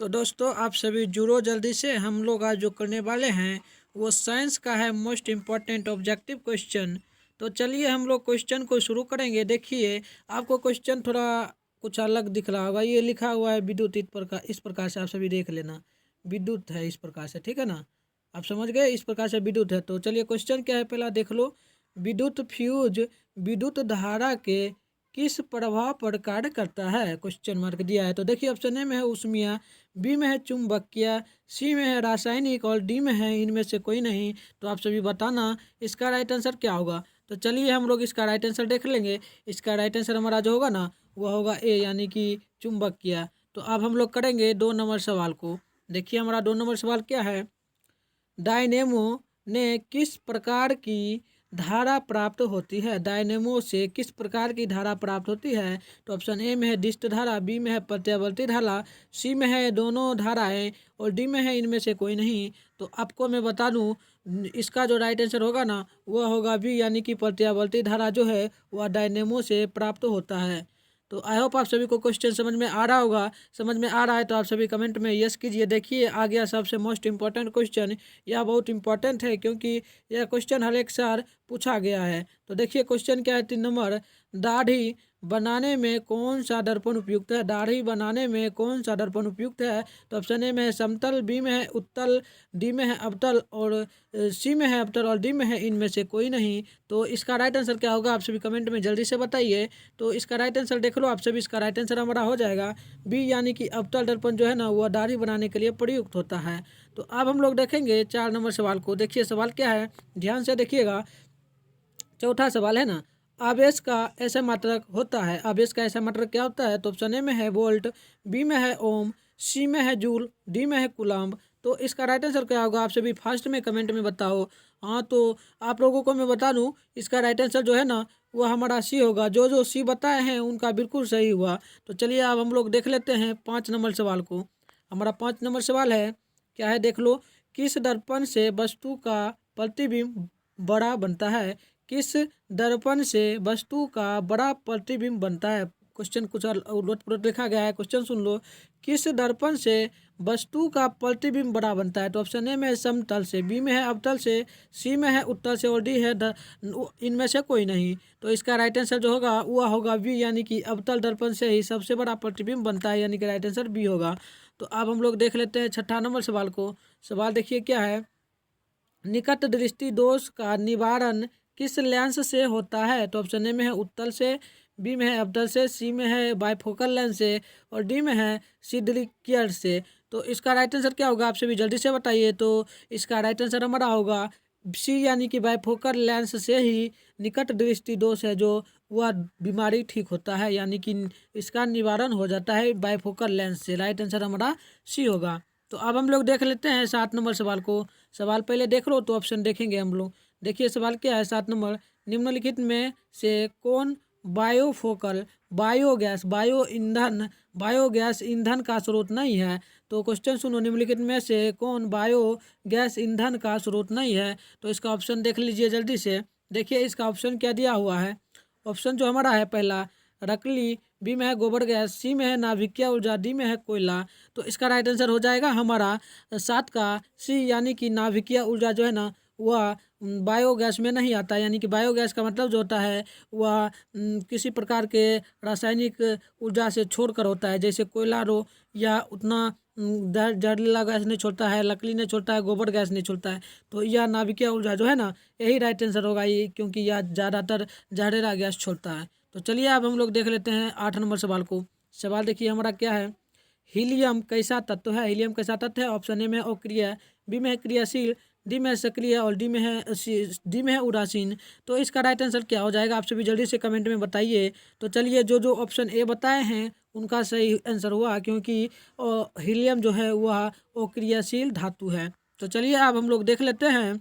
तो दोस्तों आप सभी जुड़ो जल्दी से। हम लोग आज जो करने वाले हैं वो साइंस का है मोस्ट इम्पॉर्टेंट ऑब्जेक्टिव क्वेश्चन। तो चलिए हम लोग क्वेश्चन को शुरू करेंगे। देखिए आपको क्वेश्चन थोड़ा कुछ अलग दिख रहा होगा। ये लिखा हुआ है विद्युत इस प्रकार से आप सभी देख लेना। विद्युत है इस प्रकार से, ठीक है ना। आप समझ गए, इस प्रकार से विद्युत है। तो चलिए क्वेश्चन क्या है पहला देख लो। विद्युत फ्यूज विद्युत धारा के किस प्रभाव पर कार्य करता है, क्वेश्चन मार्क दिया है। तो देखिए ऑप्शन ए में है उष्मीय, बी में है चुंबकीय, सी में है रासायनिक और डी में है इनमें से कोई नहीं। तो आप सभी बताना इसका राइट आंसर क्या होगा। तो चलिए हम लोग इसका राइट आंसर देख लेंगे। इसका राइट आंसर हमारा जो होगा ना वह होगा ए, यानी कि चुंबकीय। तो अब हम लोग करेंगे 2 नंबर सवाल को। देखिए हमारा 2 नंबर सवाल क्या है। डायनेमो ने किस प्रकार की धारा प्राप्त होती है। डायनेमो से किस प्रकार की धारा प्राप्त होती है। तो ऑप्शन ए में है डिस्ट धारा, बी में है प्रत्यावर्ती धारा, सी में है दोनों धाराएं और डी में है इनमें से कोई नहीं। तो आपको मैं बता दूं इसका जो राइट आंसर होगा ना वह होगा बी, यानी कि प्रत्यावर्ती धारा जो है वह डायनेमो से प्राप्त होता है। तो आई होप आप सभी को क्वेश्चन समझ में आ रहा होगा। समझ में आ रहा है तो आप सभी कमेंट में यस कीजिए। देखिए आ गया सबसे मोस्ट इम्पॉर्टेंट क्वेश्चन। यह बहुत इंपॉर्टेंट है क्योंकि यह क्वेश्चन हर एक साल पूछा गया है। तो देखिए क्वेश्चन क्या है 3 नंबर। दाढ़ी बनाने में कौन सा दर्पण उपयुक्त है। दाढ़ी बनाने में कौन सा दर्पण उपयुक्त है। तो ऑप्शन ए में है समतल, बी में है उत्तल, डी में है अवतल और सी में है अवतल और डी में है इनमें से कोई नहीं। तो इसका राइट आंसर क्या होगा आप सभी कमेंट में जल्दी से बताइए। तो इसका राइट आंसर देख लो आप सभी। इसका राइट आंसर हमारा हो जाएगा बी, यानी कि अवतल दर्पण जो है ना वह दाढ़ी बनाने के लिए प्रयुक्त होता है। तो अब हम लोग देखेंगे 4 नंबर सवाल को। देखिए सवाल क्या है, ध्यान से देखिएगा। चौथा सवाल है ना, आवेश का ऐसा मात्रक होता है। आवेश का ऐसा मात्रक क्या होता है। तो ऑप्शन ए में है वोल्ट, बी में है ओम, सी में है जूल, डी में है कूलम्ब। तो इसका राइट आंसर क्या होगा आप सभी फास्ट में कमेंट में बताओ। हाँ तो आप लोगों को मैं बता दूं इसका राइट आंसर जो है ना वो हमारा सी होगा। जो जो सी बताए हैं उनका बिल्कुल सही हुआ। तो चलिए अब हम लोग देख लेते हैं 5 नंबर सवाल को। हमारा 5 नंबर सवाल है क्या है देख लो। किस दर्पण से वस्तु का प्रतिबिंब बड़ा बनता है। किस दर्पण से वस्तु का बड़ा प्रतिबिंब बनता है। क्वेश्चन कुछ उलट पुलट लिखा गया है। क्वेश्चन सुन लो। किस दर्पण से वस्तु का प्रतिबिंब बड़ा बनता है। तो ऑप्शन ए में है समतल से, बी में है अवतल से, सी में है उत्तल से और डी है इनमें से कोई नहीं। तो इसका राइट आंसर जो होगा वह होगा बी, यानी कि अवतल दर्पण से ही सबसे बड़ा प्रतिबिंब बनता है, यानी कि राइट आंसर बी होगा। तो अब हम लोग देख लेते हैं 6 नंबर सवाल को। सवाल देखिए क्या है। निकट दृष्टि दोष का निवारण किस लेंस से होता है। तो ऑप्शन ए में है उत्तल से, बी में है अवतल से, सी में है बाइफोकल लेंस से और डी में है सिडरिकियर से। तो इसका राइट आंसर क्या होगा आप सभी जल्दी से बताइए। तो इसका राइट आंसर हमारा होगा सी, यानी कि बाइफोकल लेंस से ही निकट दृष्टि दोष है जो वह बीमारी ठीक होता है, यानी कि इसका निवारण हो जाता है बाइफोकल लेंस से। राइट आंसर हमारा सी होगा। तो अब हम लोग देख लेते हैं 7 नंबर सवाल को। सवाल पहले देख लो तो ऑप्शन देखेंगे हम लोग। देखिए सवाल क्या है 7 नंबर। निम्नलिखित में से कौन बायोफोकल बायोगैस ईंधन का स्रोत नहीं है। तो क्वेश्चन सुनो, निम्नलिखित में से कौन बायोगैस ईंधन का स्रोत नहीं है। तो इसका ऑप्शन देख लीजिए जल्दी से। देखिए इसका ऑप्शन क्या दिया हुआ है। ऑप्शन जो हमारा है पहला रकली, बी में है गोबर गैस, सी में है नाभिकीय ऊर्जा, डी में है कोयला। तो इसका राइट आंसर हो जाएगा हमारा 7 का सी, यानी कि नाभिकीय ऊर्जा जो है ना वह बायोगैस में नहीं आता। यानी कि बायोगैस का मतलब जो होता है वह किसी प्रकार के रासायनिक ऊर्जा से छोड़कर होता है। जैसे कोयला रो या उतना जहरीला गैस नहीं छोड़ता है, लकड़ी नहीं छोड़ता है, गोबर गैस नहीं छोड़ता है। तो यह नाभिकीय ऊर्जा जो है ना यही राइट आंसर होगा ये, क्योंकि यह ज़्यादातर जहरीला गैस छोड़ता है। तो चलिए अब हम लोग देख लेते हैं 8 नंबर सवाल को। सवाल देखिए हमारा क्या है। हीलियम कैसा तत्व है। हीलियम कैसा तत्व है। ऑप्शन ए में है अक्रिय, बी में है क्रियाशील, डी में है सक्रिय और डी में है उदासीन। तो इसका राइट आंसर क्या हो जाएगा आप सभी जल्दी से कमेंट में बताइए। तो चलिए जो जो ऑप्शन ए बताए हैं उनका सही आंसर हुआ, क्योंकि हीलियम जो है वह अक्रियाशील धातु है। तो चलिए अब हम लोग देख लेते हैं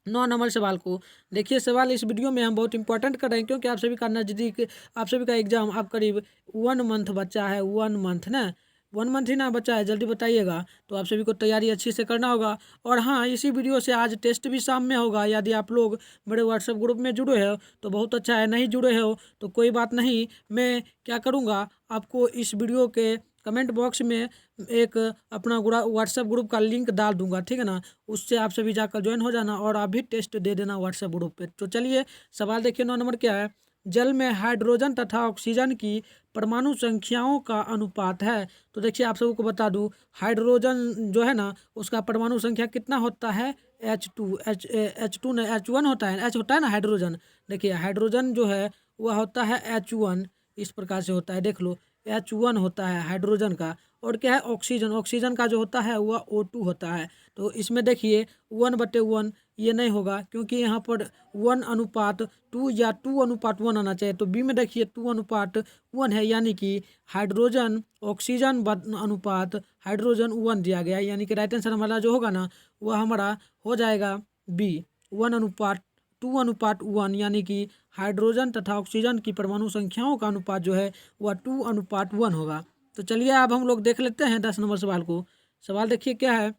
9 नंबर सवाल को। देखिए सवाल इस वीडियो में हम बहुत इंपॉर्टेंट कर रहे हैं, क्योंकि आप सभी का नज़दीक आप सभी का एग्जाम आप करीब 1 मंथ बचा है। 1 मंथ ना, 1 मंथ ही ना बचा है, जल्दी बताइएगा। तो आप सभी को तैयारी अच्छी से करना होगा। और हाँ इसी वीडियो से आज टेस्ट भी शाम में होगा। यदि आप लोग मेरे व्हाट्सएप ग्रुप में जुड़े हो तो बहुत अच्छा है, नहीं जुड़े हो तो कोई बात नहीं। मैं क्या करूँगा आपको इस वीडियो के कमेंट बॉक्स में एक अपना व्हाट्सएप ग्रुप का लिंक डाल दूंगा, ठीक है ना। उससे आप सभी जाकर ज्वाइन हो जाना और आप भी टेस्ट दे देना व्हाट्सएप ग्रुप पे। तो चलिए सवाल देखिए 9 नंबर क्या है। जल में हाइड्रोजन तथा ऑक्सीजन की परमाणु संख्याओं का अनुपात है। तो देखिए आप सबको बता दूं, हाइड्रोजन जो है ना उसका परमाणु संख्या कितना होता है, H2 H2 नहीं H1 होता है, H होता है ना हाइड्रोजन। देखिए हाइड्रोजन जो है वह होता है H1, इस प्रकार से होता है, देख लो H1 होता है हाइड्रोजन का। और क्या है ऑक्सीजन, ऑक्सीजन का जो होता है वह O2 होता है। तो इसमें देखिए 1/1 ये नहीं होगा, क्योंकि यहाँ पर 1:2 या 2:1 आना चाहिए। तो बी में देखिए 2:1 है, यानी कि हाइड्रोजन ऑक्सीजन अनुपात हाइड्रोजन 1 दिया गया है, यानी कि राइट आंसर हमारा जो होगा ना वह हमारा हो जाएगा बी 1:2:1, यानी कि हाइड्रोजन तथा ऑक्सीजन की परमाणु संख्याओं का अनुपात जो है वह 2:1 होगा। तो चलिए अब हम लोग देख लेते हैं 10 नंबर सवाल को। सवाल देखिए क्या है,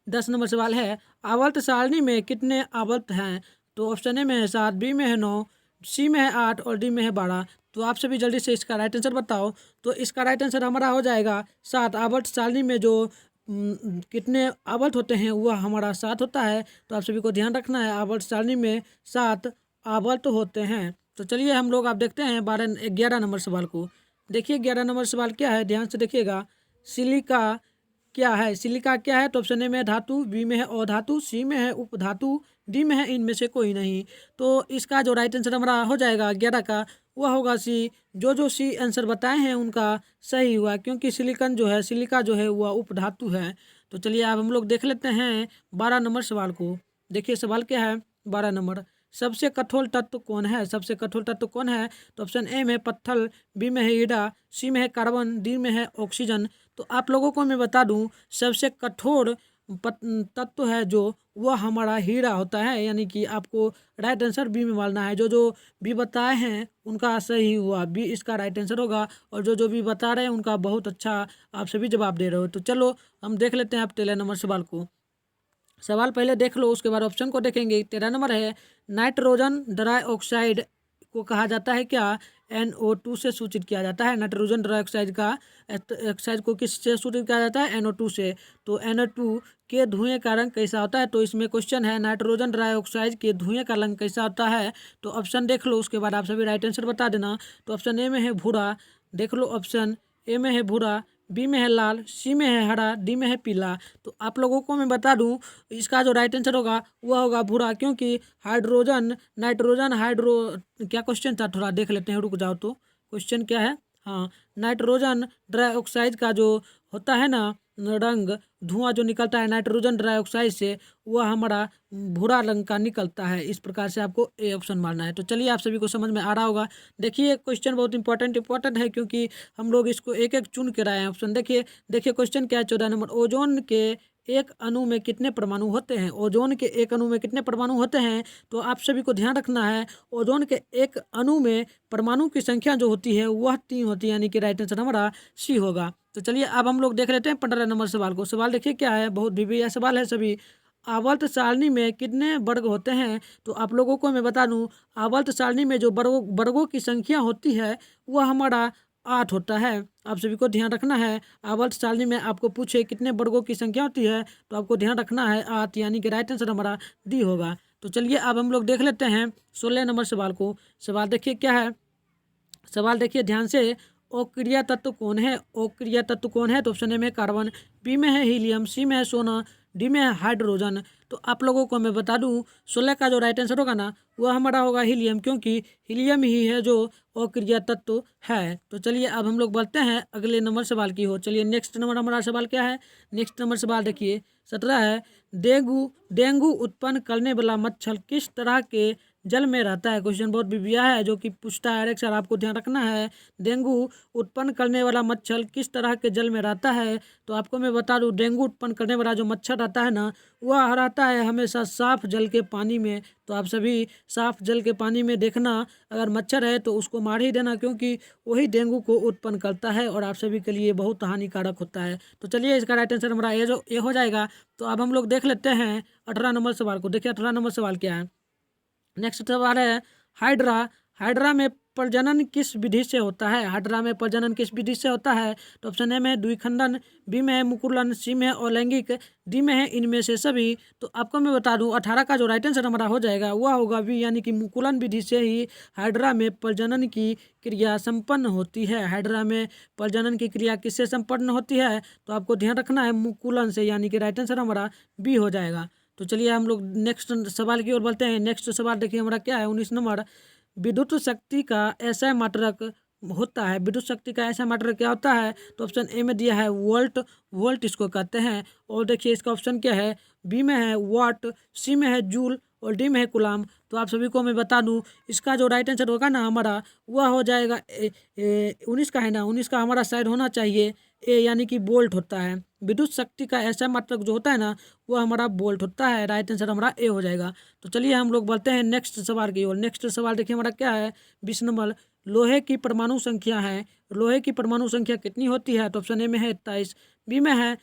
10 नंबर सवाल है आवर्त सारणी में कितने आवर्त हैं। तो ऑप्शन ए में है 7, बी में है 9, सी में है 8 और डी में है 12। तो आप सभी जल्दी से इसका राइट आंसर बताओ। तो इसका राइट आंसर हमारा हो जाएगा 7। आवर्त सारणी में जो कितने आवर्त होते हैं वह हमारा 7 होता है। तो आप सभी को ध्यान रखना है, आवर्त सारणी में 7 आवर्त होते हैं। तो चलिए हम लोग आप देखते हैं 11 नंबर सवाल को। देखिए 11 नंबर सवाल क्या है, ध्यान से देखिएगा। सिलिका क्या है, सिलिका क्या है। तो ऑप्शन ए में है धातु, बी में है अधातु, सी में है उपधातु, डी में है इनमें से कोई नहीं। तो इसका जो राइट आंसर हमारा हो जाएगा 11 का वह होगा सी। जो सी आंसर बताए हैं उनका सही हुआ, क्योंकि सिलिकन जो है सिलिका जो है वह उपधातु है। तो चलिए अब हम लोग देख लेते हैं 12 नंबर सवाल को। देखिए सवाल क्या है 12 नंबर, सबसे कठोर तत्व कौन है। सबसे कठोर तत्व कौन है। तो ऑप्शन ए में पत्थर, बी में है ईड़ा, सी में है कार्बन, डी में है ऑक्सीजन। तो आप लोगों को मैं बता दूं सबसे कठोर तत्व है जो वह हमारा हीरा होता है, यानी कि आपको राइट आंसर बी में डालना है। जो बी बताए हैं उनका सही हुआ, बी इसका राइट आंसर होगा। और जो भी बता रहे हैं उनका बहुत अच्छा आप सभी जवाब दे रहे हो। तो चलो हम देख लेते हैं आप 13 नंबर सवाल को। सवाल पहले देख लो, उसके बाद ऑप्शन को देखेंगे। 13 नंबर है नाइट्रोजन डाइऑक्साइड को कहा जाता है क्या। NO2 से सूचित किया जाता है। नाइट्रोजन डाइऑक्साइड का ऑक्साइड को किससे सूचित किया जाता है, NO2 से। तो NO2 के धुएं का रंग कैसा होता है। तो इसमें क्वेश्चन है नाइट्रोजन डाइऑक्साइड के धुएं का रंग कैसा होता है। तो ऑप्शन देख लो, उसके बाद आप सभी राइट आंसर बता देना। तो ऑप्शन ए में है भूरा, देख लो ऑप्शन ए में है भूरा, बी में है लाल, सी में है हरा, डी में है पीला। तो आप लोगों को मैं बता दूं इसका जो राइट आंसर होगा वह होगा भूरा, क्योंकि हाइड्रोजन नाइट्रोजन हाइड्रो क्या क्वेश्चन था, थोड़ा देख लेते हैं, रुक जाओ। तो क्वेश्चन क्या है, हाँ नाइट्रोजन डाइऑक्साइड का जो होता है ना रंग, धुआं जो निकलता है नाइट्रोजन डाइऑक्साइड से वह हमारा भूरा रंग का निकलता है। इस प्रकार से आपको ए ऑप्शन मारना है। तो चलिए आप सभी को समझ में आ रहा होगा। देखिए क्वेश्चन बहुत इंपॉर्टेंट है, क्योंकि हम लोग इसको एक एक चुन के लाए हैं ऑप्शन। देखिए क्वेश्चन क्या है 14 नंबर, ओजोन के एक अणु में कितने परमाणु होते हैं। ओजोन के एक अणु में कितने परमाणु होते हैं। तो आप सभी को ध्यान रखना है, ओजोन के एक अणु में परमाणु की संख्या जो होती है वह 3 होती है, यानी कि राइट आंसर हमारा सी होगा। तो चलिए अब हम लोग देख लेते हैं 15 नंबर सवाल को। सवाल देखिए क्या है, बहुत भी सवाल है सभी। आवर्त सारणी में कितने वर्ग होते हैं। तो आप लोगों को मैं बता दूं आवर्त सारणी में जो वर्गों की संख्या होती है वह हमारा 8 होता है। आप सभी को ध्यान रखना है, आवर्त सारणी में आपको पूछे कितने वर्गों की संख्या होती है तो आपको ध्यान रखना है 8, यानी कि राइट आंसर हमारा डी होगा। तो चलिए अब हम लोग देख लेते हैं 16 नंबर सवाल को। सवाल देखिए क्या है, सवाल देखिए ध्यान से। अक्रिय तत्व कौन है। अक्रिय तत्व कौन है। तो ऑप्शन ए में कार्बन, बी में है हीलियम, सी में है सोना, डी में है हाइड्रोजन। तो आप लोगों को मैं बता दूं 16 का जो राइट आंसर होगा ना वह हमारा होगा हीलियम, क्योंकि हीलियम ही है जो अक्रिय तत्व है। तो चलिए अब हम लोग बढ़ते हैं अगले नंबर सवाल की हो। चलिए नेक्स्ट नंबर हमारा सवाल क्या है। नेक्स्ट नंबर सवाल देखिए 17 है, डेंगू उत्पन्न करने वाला मच्छर किस तरह के जल में रहता है। क्वेश्चन बहुत बिबिया है जो कि पूछता है अक्सर, आपको ध्यान रखना है। डेंगू उत्पन्न करने वाला मच्छर किस तरह के जल में रहता है। तो आपको मैं बता दूं डेंगू उत्पन्न करने वाला जो मच्छर रहता है ना वह रहता है हमेशा साफ जल के पानी में। तो आप सभी साफ जल के पानी में देखना, अगर मच्छर है तो उसको मार ही देना, क्योंकि वही डेंगू को उत्पन्न करता है और आप सभी के लिए बहुत हानिकारक होता है। तो चलिए इसका राइट आंसर हमारा ये हो जाएगा। तो अब हम लोग देख लेते हैं 18 नंबर सवाल को। देखिए 18 नंबर सवाल क्या है। नेक्स्ट सवाल है हाइड्रा। हाइड्रा में प्रजनन किस विधि से होता है? हाइड्रा में प्रजनन किस विधि से होता है? तो ऑप्शन ए में है द्विखंडन, बी में है मुकुलन, सी में है अलैंगिक, डी में है इनमें से सभी। तो आपको मैं बता दूं 18 का जो राइट आंसर हमारा हो जाएगा वह होगा बी, यानी कि मुकुलन विधि से ही हाइड्रा में प्रजनन की क्रिया संपन्न होती है। हाइड्रा में प्रजनन की क्रिया किससे संपन्न होती है? तो आपको ध्यान रखना है मुकुलन से, यानी कि राइट आंसर हमारा बी हो जाएगा। तो चलिए हम लोग नेक्स्ट सवाल की ओर बढ़ते हैं। नेक्स्ट सवाल देखिए हमारा क्या है, 19 नंबर। विद्युत शक्ति का ऐसा मात्रक होता है, विद्युत शक्ति का ऐसा मात्रक क्या होता है? तो ऑप्शन ए में दिया है वोल्ट, वोल्ट इसको कहते हैं। और देखिए इसका ऑप्शन क्या है, बी में है वाट, सी में है जूल और डी में है कूलाम। तो आप सभी को मैं बता दूं इसका जो राइट आंसर होगा ना हमारा वह हो जाएगा 19 का है ना, 19 का हमारा शायद होना चाहिए ए, यानी कि बोल्ट होता है। विद्युत शक्ति का ऐसा मात्रक जो होता है ना वह हमारा बोल्ट होता है। राइट आंसर हमारा ए हो जाएगा। तो चलिए हम लोग बढ़ते हैं नेक्स्ट सवाल की ओर। नेक्स्ट सवाल देखिए हमारा क्या है, 20 नंबर। लोहे की परमाणु संख्या है, लोहे की परमाणु संख्या कितनी होती है? तो ऑप्शन ए में है 27, बी में है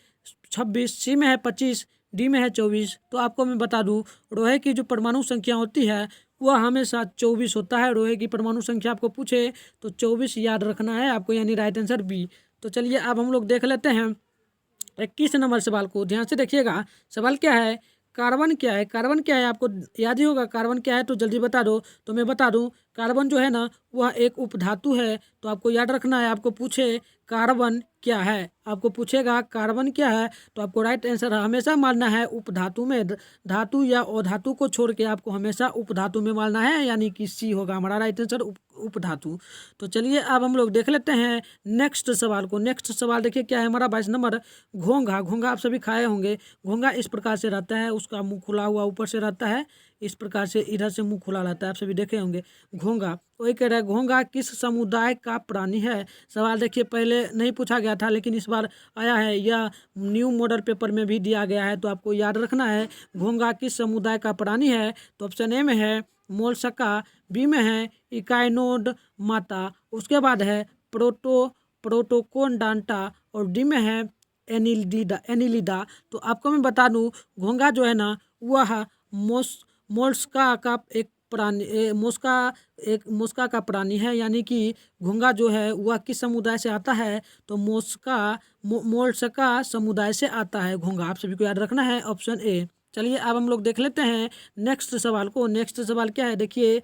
26, सी में है 25, डी में है 24। तो आपको मैं बता दूं लोहे की जो परमाणु संख्या होती है वह हमेशा 24 होता है। लोहे की परमाणु संख्या आपको पूछे तो 24 याद रखना है आपको, यानी राइट आंसर बी। तो चलिए अब हम लोग देख लेते हैं 21 नंबर सवाल को। ध्यान से देखिएगा सवाल क्या है, कार्बन क्या है? कार्बन क्या है आपको याद ही होगा, कार्बन क्या है तो जल्दी बता दो। तो मैं बता दूं कार्बन जो है ना वह एक उपधातु है। तो आपको याद रखना है, आपको पूछे कार्बन क्या है, आपको पूछेगा कार्बन क्या है तो आपको राइट आंसर हमेशा मानना है उपधातु में। धातु या अधातु को छोड़ के आपको हमेशा उपधातु में मानना है, यानी कि सी होगा हमारा राइट आंसर उपधातु। तो चलिए अब हम लोग देख लेते हैं नेक्स्ट सवाल को। नेक्स्ट सवाल देखिए क्या है हमारा 22 नंबर। घोंघा, घोंघा आप सभी खाए होंगे। घोंघा इस प्रकार से रहता है, उसका मुंह खुला हुआ ऊपर से रहता है, इस प्रकार से इधर से मुंह खुला रहता है, आप सभी देखे होंगे घोंघा। वही कह रहा है घोंघा किस समुदाय का प्राणी है? सवाल देखिए पहले नहीं पूछा गया था लेकिन इस बार आया है, यह न्यू मॉडल पेपर में भी दिया गया है। तो आपको याद रखना है घोंघा किस समुदाय का प्राणी है? तो ऑप्शन ए में है मोलस्का, बी में है इकाइनोड माता, उसके बाद है प्रोटोकोडांटा और डी में है एनिलिडा। तो आपको मैं बता दूं घोंघा जो है ना वह मोलस्का का एक प्राणी मोस्का का प्राणी है, यानी कि घोंघा जो है वह किस समुदाय से आता है? तो मोलस्का समुदाय से आता है घोंघा, आप सभी को याद रखना है ऑप्शन ए। चलिए अब हम लोग देख लेते हैं नेक्स्ट सवाल को। नेक्स्ट सवाल क्या है देखिए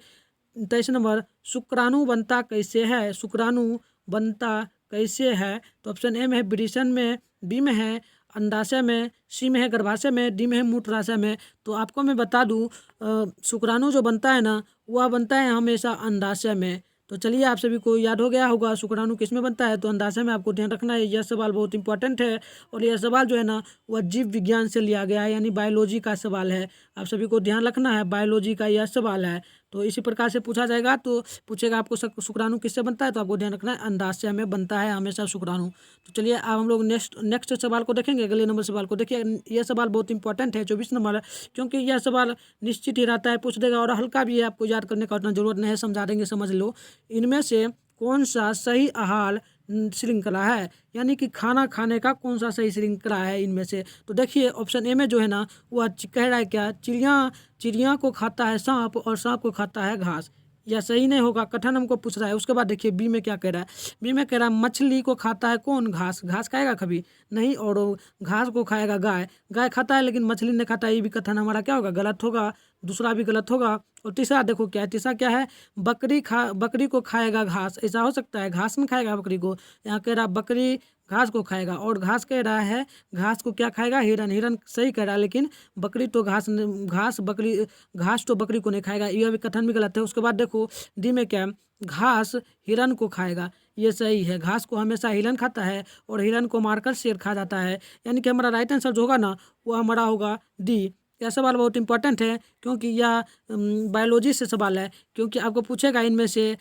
23 नंबर। शुक्राणु बनता कैसे है? शुक्राणु बनता कैसे है? तो ऑप्शन ए में है वृषण में, बी में है अंडाशय में, सी में है गर्भाशय में, डी में है मूत्राशय में। तो आपको मैं बता दूं शुक्राणु जो बनता है ना वह बनता है हमेशा अंडाशय में। तो चलिए आप सभी को याद हो गया होगा शुक्राणु किस में बनता है, तो अंडाशय में। आपको ध्यान रखना है, यह सवाल बहुत इंपॉर्टेंट है और यह सवाल जो है ना वह जीव विज्ञान से लिया गया है, यानी बायोलॉजी का सवाल है। आप सभी को ध्यान रखना है बायोलॉजी का यह सवाल है। तो इसी प्रकार से पूछा जाएगा, तो पूछेगा आपको शुक्राणु किससे बनता है, तो आपको ध्यान रखना है अंडाशय में बनता है हमेशा शुक्राणु। तो चलिए अब हम लोग नेक्स्ट सवाल को देखेंगे। अगले नंबर सवाल को देखिए, यह सवाल बहुत इंपॉर्टेंट है 24 नंबर, क्योंकि यह सवाल निश्चित ही रहता है पूछ देगा और हल्का भी है, आपको याद करने का उतना जरूरत नहीं है, समझा देंगे समझ लो। इनमें से कौन सा सही आहार श्रृंखला है, यानी कि खाना खाने का कौन सा सही श्रृंखला है इनमें से? तो देखिए ऑप्शन ए में जो है ना वह कह रहा है क्या, चिड़िया को खाता है सांप और सांप को खाता है घास। यह सही नहीं होगा, कठिन हमको पूछ रहा है। उसके बाद देखिए बी में क्या कह रहा है, बी में कह रहा है मछली को खाता है कौन, घास। घास खाएगा कभी नहीं, और घास को खाएगा गाय। गाय खाता है लेकिन मछली नहीं खाता, ये भी कथन हमारा क्या होगा, गलत होगा। दूसरा भी गलत होगा। और तीसरा देखो क्या है, तीसरा क्या है, बकरी को खाएगा घास। ऐसा हो सकता है, घास नहीं खाएगा बकरी को। यहाँ कह रहा बकरी घास को खाएगा, और घास कह रहा है घास को क्या खाएगा, हिरन। हिरन सही कह रहा है, लेकिन बकरी तो घास तो बकरी को नहीं खाएगा, यह भी कथन भी गलत है। उसके बाद देखो डी में क्या, घास हिरन को खाएगा, ये सही है। घास को हमेशा हिरन खाता है और हिरन को मारकर शेर खा जाता है, यानी कि हमारा राइट आंसर जो होगा ना वो हमारा होगा डी। यह सवाल बहुत इंपॉर्टेंट है क्योंकि यह बायोलॉजी से सवाल है, क्योंकि आपको पूछेगा इनमें से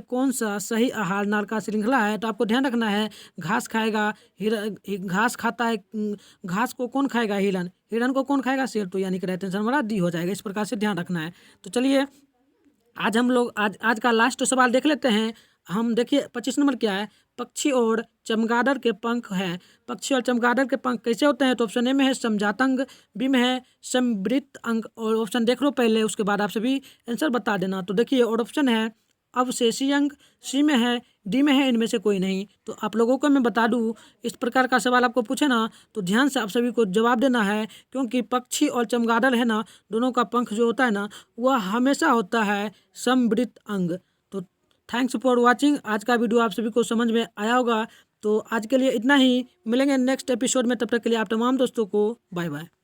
कौन सा सही आहार नाल का श्रृंखला है। तो आपको ध्यान रखना है घास खाएगा घास खाता है, घास को कौन खाएगा, हिरन। हिरन को कौन खाएगा, शेर। तो यानी कि राइट आंसर हमारा डी हो जाएगा। इस प्रकार से ध्यान रखना है। तो चलिए आज हम लोग आज का लास्ट सवाल देख लेते हैं हम। देखिए 25 नंबर क्या है, पक्षी और चमगादड़ के पंख हैं। पक्षी और चमगादड़ के पंख कैसे होते हैं? तो ऑप्शन ए में है समजातंग, बी में है समवृत्त अंग, और ऑप्शन देख लो पहले, उसके बाद आप सभी आंसर बता देना। तो देखिए और ऑप्शन है अवशेषी अंग, सी में है, डी में है, इनमें से कोई नहीं। तो आप लोगों को मैं बता दूं, इस प्रकार का सवाल आपको पूछे ना तो ध्यान से आप सभी को जवाब देना है, क्योंकि पक्षी और चमगादड़ है ना, दोनों का पंख जो होता है ना वह हमेशा होता है समवृत्त अंग। तो थैंक्स फॉर वॉचिंग। आज का वीडियो आप सभी को समझ में आया होगा। तो आज के लिए इतना ही, मिलेंगे नेक्स्ट एपिसोड में, तब तक के लिए आप तमाम दोस्तों को बाय बाय।